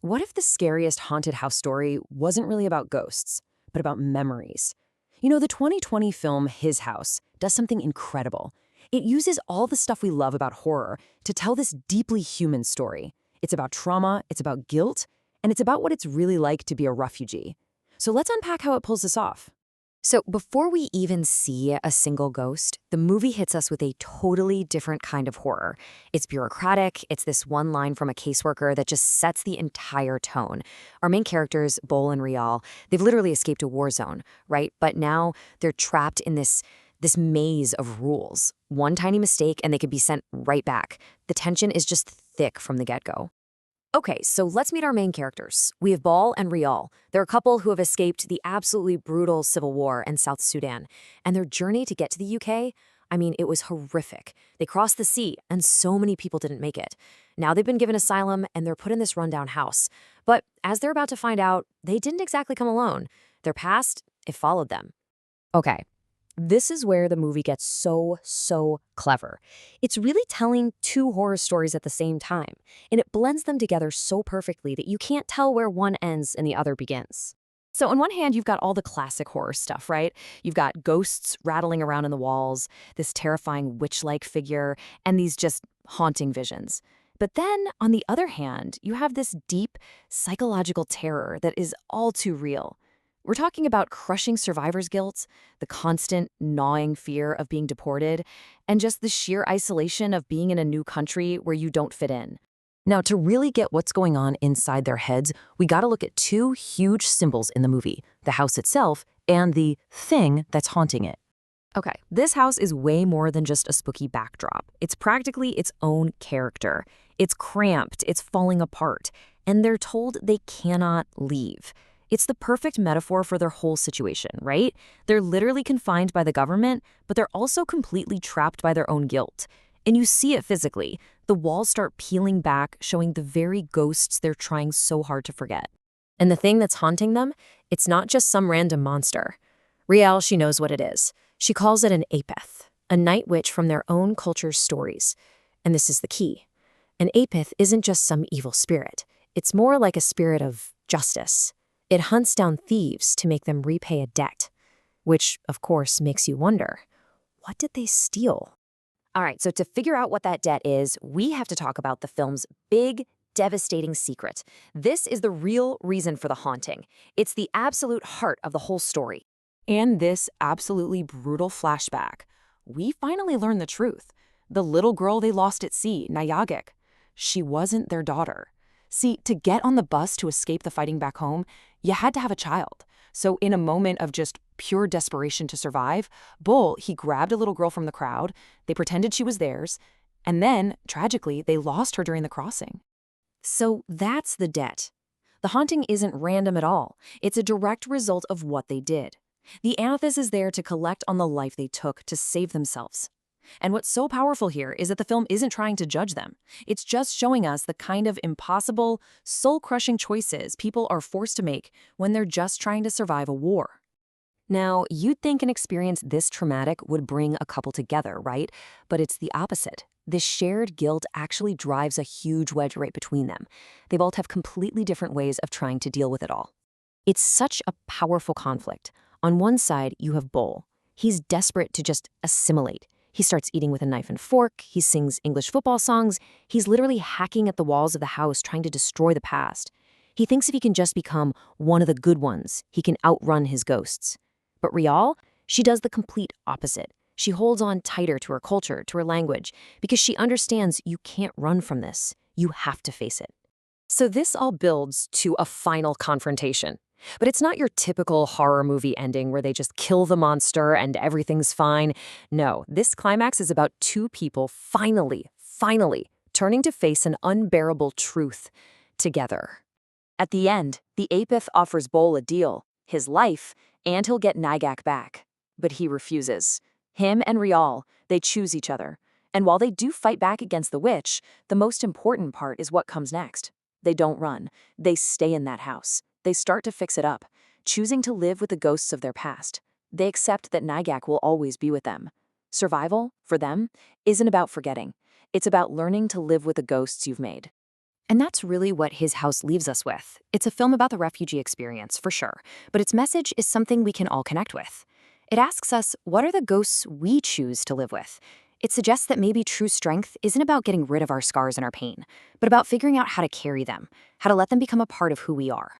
What if the scariest haunted house story wasn't really about ghosts, but about memories? The 2020 film His House does something incredible. It uses all the stuff we love about horror to tell this deeply human story. It's about trauma, it's about guilt, and it's about what it's really like to be a refugee. So let's unpack how it pulls this off. So before we even see a single ghost, the movie hits us with a totally different kind of horror. It's bureaucratic, it's this one line from a caseworker that just sets the entire tone. Our main characters, Bol and Rial, they've literally escaped a war zone, right? But now they're trapped in this maze of rules. One tiny mistake and they could be sent right back. The tension is just thick from the get-go. Okay, so let's meet our main characters. We have Bol and Rial. They're a couple who have escaped the absolutely brutal civil war in South Sudan. And their journey to get to the UK, it was horrific. They crossed the sea, and so many people didn't make it. Now they've been given asylum, and they're put in this rundown house. But as they're about to find out, they didn't exactly come alone. Their past, it followed them. Okay. This is where the movie gets so clever. It's really telling two horror stories at the same time, and it blends them together so perfectly that you can't tell where one ends and the other begins. So on one hand, you've got all the classic horror stuff, right? You've got ghosts rattling around in the walls, this terrifying witch-like figure, and these just haunting visions. But then, on the other hand, you have this deep psychological terror that is all too real. We're talking about crushing survivor's guilt, the constant gnawing fear of being deported, and just the sheer isolation of being in a new country where you don't fit in. Now, to really get what's going on inside their heads, we gotta look at two huge symbols in the movie, the house itself and the thing that's haunting it. Okay, this house is way more than just a spooky backdrop. It's practically its own character. It's cramped, it's falling apart, and they're told they cannot leave. It's the perfect metaphor for their whole situation, right? They're literally confined by the government, but they're also completely trapped by their own guilt. And you see it physically. The walls start peeling back, showing the very ghosts they're trying so hard to forget. And the thing that's haunting them, it's not just some random monster. Rial, she knows what it is. She calls it an Apeth, a night witch from their own culture's stories. And this is the key. An Apeth isn't just some evil spirit. It's more like a spirit of justice. It hunts down thieves to make them repay a debt, which, of course, makes you wonder, what did they steal? All right, so to figure out what that debt is, we have to talk about the film's big, devastating secret. This is the real reason for the haunting. It's the absolute heart of the whole story. In this absolutely brutal flashback, we finally learn the truth. The little girl they lost at sea, Nayagik, she wasn't their daughter. See, to get on the bus to escape the fighting back home, you had to have a child. So in a moment of just pure desperation to survive, Bol, he grabbed a little girl from the crowd, they pretended she was theirs, and then, tragically, they lost her during the crossing. So that's the debt. The haunting isn't random at all. It's a direct result of what they did. The Apeth is there to collect on the life they took to save themselves. And what's so powerful here is that the film isn't trying to judge them. It's just showing us the kind of impossible, soul-crushing choices people are forced to make when they're just trying to survive a war. Now, you'd think an experience this traumatic would bring a couple together, right? But it's the opposite. This shared guilt actually drives a huge wedge right between them. They both have completely different ways of trying to deal with it all. It's such a powerful conflict. On one side, you have Bol. He's desperate to just assimilate. He starts eating with a knife and fork, he sings English football songs, he's literally hacking at the walls of the house trying to destroy the past. He thinks if he can just become one of the good ones, he can outrun his ghosts. But Rial, she does the complete opposite. She holds on tighter to her culture, to her language, because she understands you can't run from this. You have to face it. So this all builds to a final confrontation. But it's not your typical horror movie ending where they just kill the monster and everything's fine. No, this climax is about two people finally turning to face an unbearable truth together. At the end, the Apeth offers Bol a deal, his life, and he'll get Nygak back. But he refuses. Him and Rial, they choose each other. And while they do fight back against the witch, the most important part is what comes next. They don't run. They stay in that house. They start to fix it up, choosing to live with the ghosts of their past. They accept that Nygak will always be with them. Survival, for them, isn't about forgetting. It's about learning to live with the ghosts you've made. And that's really what His House leaves us with. It's a film about the refugee experience, for sure, but its message is something we can all connect with. It asks us, what are the ghosts we choose to live with? It suggests that maybe true strength isn't about getting rid of our scars and our pain, but about figuring out how to carry them, how to let them become a part of who we are.